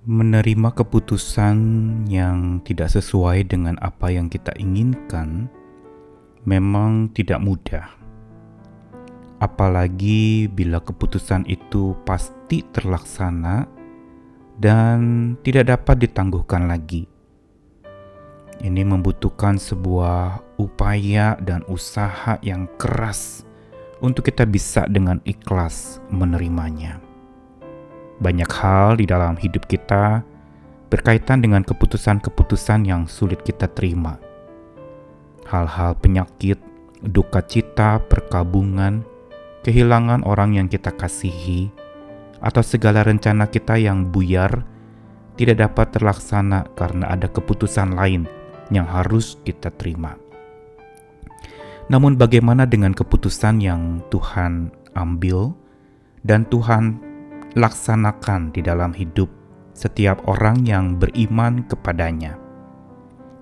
Menerima keputusan yang tidak sesuai dengan apa yang kita inginkan memang tidak mudah. Apalagi bila keputusan itu pasti terlaksana dan tidak dapat ditangguhkan lagi. Ini membutuhkan sebuah upaya dan usaha yang keras untuk kita bisa dengan ikhlas menerimanya. Banyak hal di dalam hidup kita berkaitan dengan keputusan-keputusan yang sulit kita terima. Hal-hal penyakit, duka cita, perkabungan, kehilangan orang yang kita kasihi, atau segala rencana kita yang buyar tidak dapat terlaksana karena ada keputusan lain yang harus kita terima. Namun bagaimana dengan keputusan yang Tuhan ambil dan Tuhan laksanakan di dalam hidup setiap orang yang beriman kepadanya?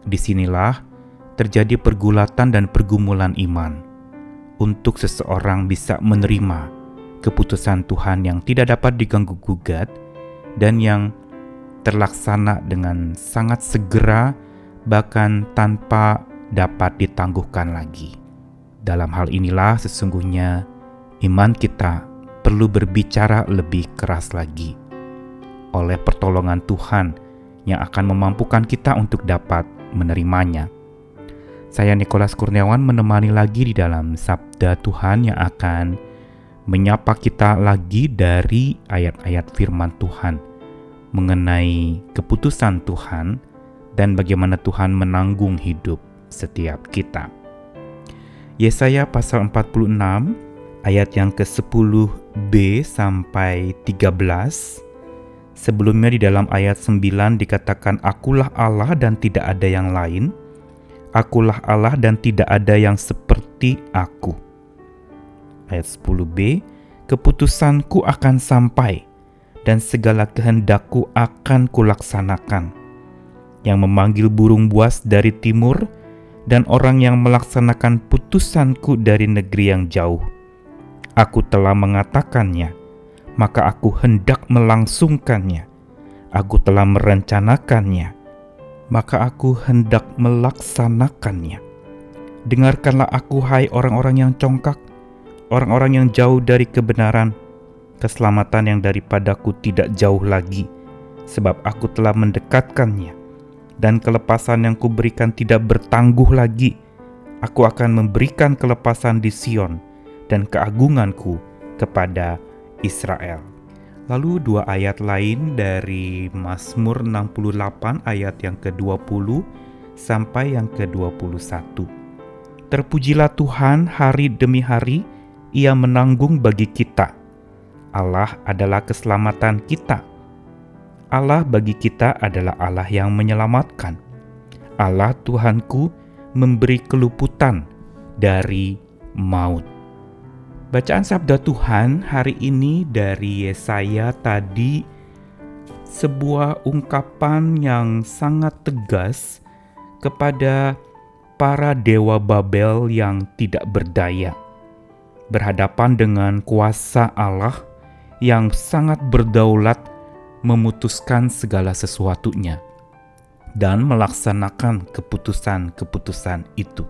Disinilah terjadi pergulatan dan pergumulan iman untuk seseorang bisa menerima keputusan Tuhan yang tidak dapat diganggu-gugat dan yang terlaksana dengan sangat segera, bahkan tanpa dapat ditangguhkan lagi. Dalam hal inilah sesungguhnya iman kita perlu berbicara lebih keras lagi oleh pertolongan Tuhan yang akan memampukan kita untuk dapat menerimanya. Saya Nikolas Kurniawan menemani lagi di dalam Sabda Tuhan yang akan menyapa kita lagi dari ayat-ayat firman Tuhan mengenai keputusan Tuhan dan bagaimana Tuhan menanggung hidup setiap kita. Yesaya pasal 46 ayat yang ke-10b sampai 13. Sebelumnya di dalam ayat 9 dikatakan, Akulah Allah dan tidak ada yang lain. Akulah Allah dan tidak ada yang seperti aku. Ayat 10b, keputusanku akan sampai dan segala kehendakku akan kulaksanakan. Yang memanggil burung buas dari timur dan orang yang melaksanakan putusanku dari negeri yang jauh. Aku telah mengatakannya, maka aku hendak melangsungkannya. Aku telah merencanakannya, maka aku hendak melaksanakannya. Dengarkanlah aku, hai orang-orang yang congkak, orang-orang yang jauh dari kebenaran. Keselamatan yang daripadaku tidak jauh lagi, sebab aku telah mendekatkannya. Dan kelepasan yang kuberikan tidak bertangguh lagi. Aku akan memberikan kelepasan di Sion dan keagunganku kepada Israel. Lalu dua ayat lain dari Mazmur 68 ayat yang ke-20 sampai yang ke-21. Terpujilah Tuhan hari demi hari, Ia menanggung bagi kita. Allah adalah keselamatan kita. Allah bagi kita adalah Allah yang menyelamatkan. Allah Tuhanku memberi keluputan dari maut. Bacaan Sabda Tuhan hari ini dari Yesaya tadi sebuah ungkapan yang sangat tegas kepada para dewa Babel yang tidak berdaya, berhadapan dengan kuasa Allah yang sangat berdaulat memutuskan segala sesuatunya dan melaksanakan keputusan-keputusan itu.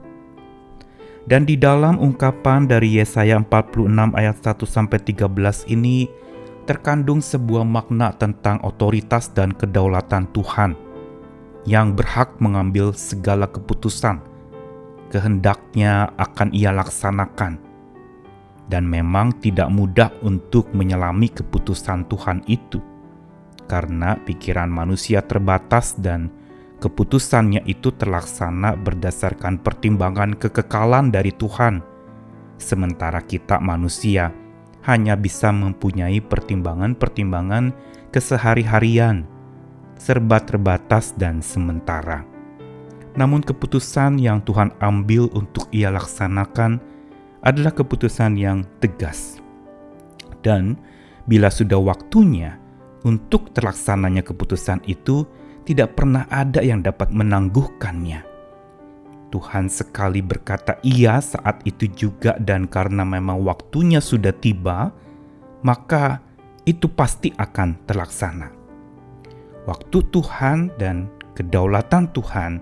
Dan di dalam ungkapan dari Yesaya 46 ayat 1-13 ini terkandung sebuah makna tentang otoritas dan kedaulatan Tuhan yang berhak mengambil segala keputusan. Kehendaknya akan Ia laksanakan. Dan memang tidak mudah untuk menyelami keputusan Tuhan itu, karena pikiran manusia terbatas dan keputusannya itu terlaksana berdasarkan pertimbangan kekekalan dari Tuhan. Sementara kita manusia hanya bisa mempunyai pertimbangan-pertimbangan kesehari-harian, serba terbatas dan sementara. Namun keputusan yang Tuhan ambil untuk Ia laksanakan adalah keputusan yang tegas. Dan bila sudah waktunya untuk terlaksananya keputusan itu, tidak pernah ada yang dapat menangguhkannya. Tuhan sekali berkata iya saat itu juga, dan karena memang waktunya sudah tiba, maka itu pasti akan terlaksana. Waktu Tuhan dan kedaulatan Tuhan,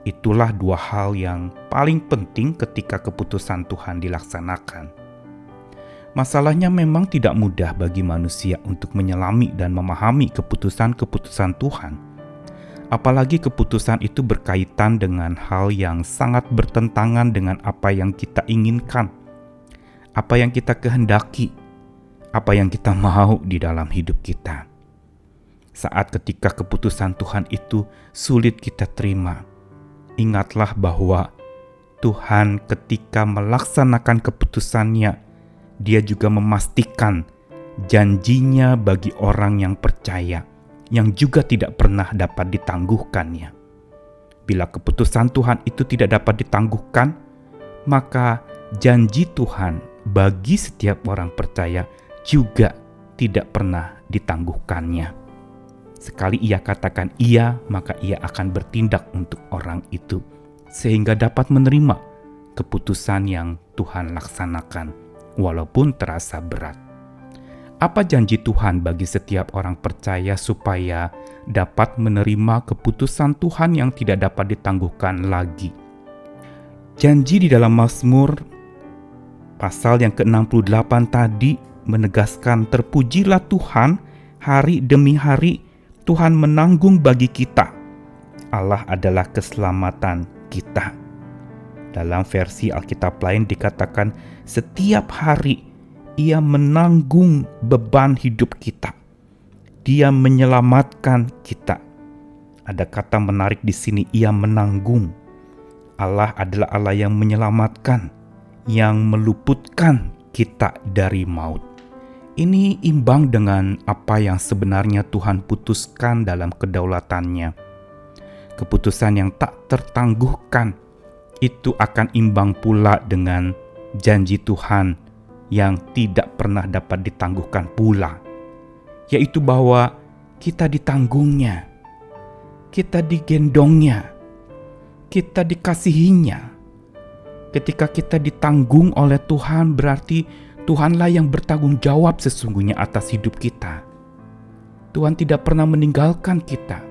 itulah dua hal yang paling penting ketika keputusan Tuhan dilaksanakan. Masalahnya memang tidak mudah bagi manusia untuk menyelami dan memahami keputusan-keputusan Tuhan. Apalagi keputusan itu berkaitan dengan hal yang sangat bertentangan dengan apa yang kita inginkan, apa yang kita kehendaki, apa yang kita mau di dalam hidup kita. Saat ketika keputusan Tuhan itu sulit kita terima, ingatlah bahwa Tuhan ketika melaksanakan keputusannya, Dia juga memastikan janjinya bagi orang yang percaya, yang juga tidak pernah dapat ditangguhkannya. Bila keputusan Tuhan itu tidak dapat ditangguhkan, maka janji Tuhan bagi setiap orang percaya juga tidak pernah ditangguhkannya. Sekali ia katakan iya, maka ia akan bertindak untuk orang itu, sehingga dapat menerima keputusan yang Tuhan laksanakan, walaupun terasa berat. Apa janji Tuhan bagi setiap orang percaya supaya dapat menerima keputusan Tuhan yang tidak dapat ditangguhkan lagi? Janji di dalam Mazmur pasal yang ke-68 tadi menegaskan, terpujilah Tuhan, hari demi hari Tuhan menanggung bagi kita. Allah adalah keselamatan kita. Dalam versi Alkitab lain dikatakan, setiap hari Ia menanggung beban hidup kita. Dia menyelamatkan kita. Ada kata menarik di sini, Ia menanggung. Allah adalah Allah yang menyelamatkan, yang meluputkan kita dari maut. Ini imbang dengan apa yang sebenarnya Tuhan putuskan dalam kedaulatannya. Keputusan yang tak tertangguhkan itu akan imbang pula dengan janji Tuhan yang tidak pernah dapat ditangguhkan pula, yaitu bahwa kita ditanggungnya, kita digendongnya, kita dikasihinya. Ketika kita ditanggung oleh Tuhan, berarti Tuhanlah yang bertanggung jawab sesungguhnya atas hidup kita. Tuhan tidak pernah meninggalkan kita.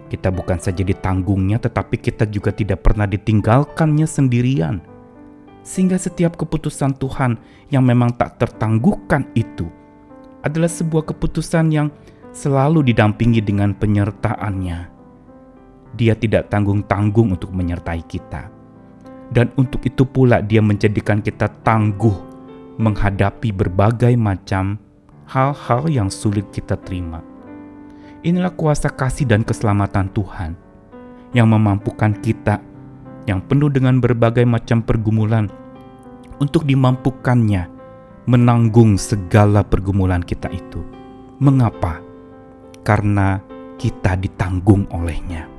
Kita bukan saja ditanggungnya, tetapi kita juga tidak pernah ditinggalkannya sendirian. Sehingga setiap keputusan Tuhan yang memang tak tertangguhkan itu adalah sebuah keputusan yang selalu didampingi dengan penyertaannya. Dia tidak tanggung-tanggung untuk menyertai kita. Dan untuk itu pula Dia menjadikan kita tangguh menghadapi berbagai macam hal-hal yang sulit kita terima. Inilah kuasa kasih dan keselamatan Tuhan yang memampukan kita yang penuh dengan berbagai macam pergumulan untuk dimampukannya menanggung segala pergumulan kita itu. Mengapa? Karena kita ditanggung oleh-Nya.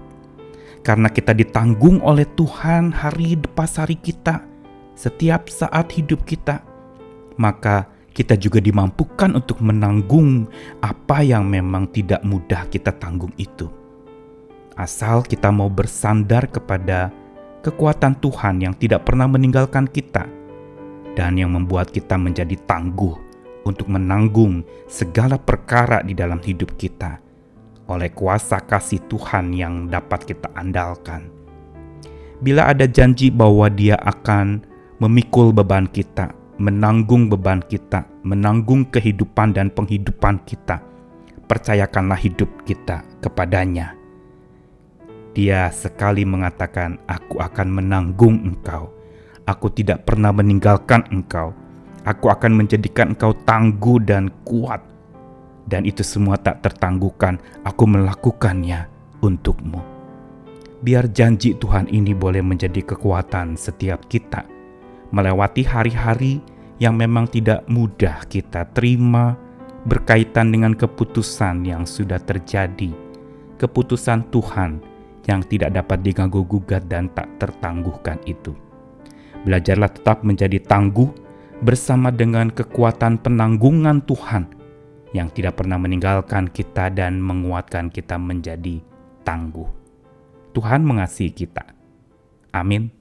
Karena kita ditanggung oleh Tuhan hari lepas hari kita, setiap saat hidup kita, maka kita juga dimampukan untuk menanggung apa yang memang tidak mudah kita tanggung itu. Asal kita mau bersandar kepada kekuatan Tuhan yang tidak pernah meninggalkan kita dan yang membuat kita menjadi tangguh untuk menanggung segala perkara di dalam hidup kita oleh kuasa kasih Tuhan yang dapat kita andalkan. Bila ada janji bahwa Dia akan memikul beban kita, menanggung beban kita, menanggung kehidupan dan penghidupan kita, percayakanlah hidup kita kepadanya. Dia sekali mengatakan, aku akan menanggung engkau, aku tidak pernah meninggalkan engkau, aku akan menjadikan engkau tangguh dan kuat, dan itu semua tak tertangguhkan, aku melakukannya untukmu. Biar janji Tuhan ini boleh menjadi kekuatan setiap kita melewati hari-hari yang memang tidak mudah kita terima berkaitan dengan keputusan yang sudah terjadi, keputusan Tuhan yang tidak dapat diganggu-gugat dan tak tertangguhkan itu. Belajarlah tetap menjadi tangguh bersama dengan kekuatan penanggungan Tuhan yang tidak pernah meninggalkan kita dan menguatkan kita menjadi tangguh. Tuhan mengasihi kita. Amin.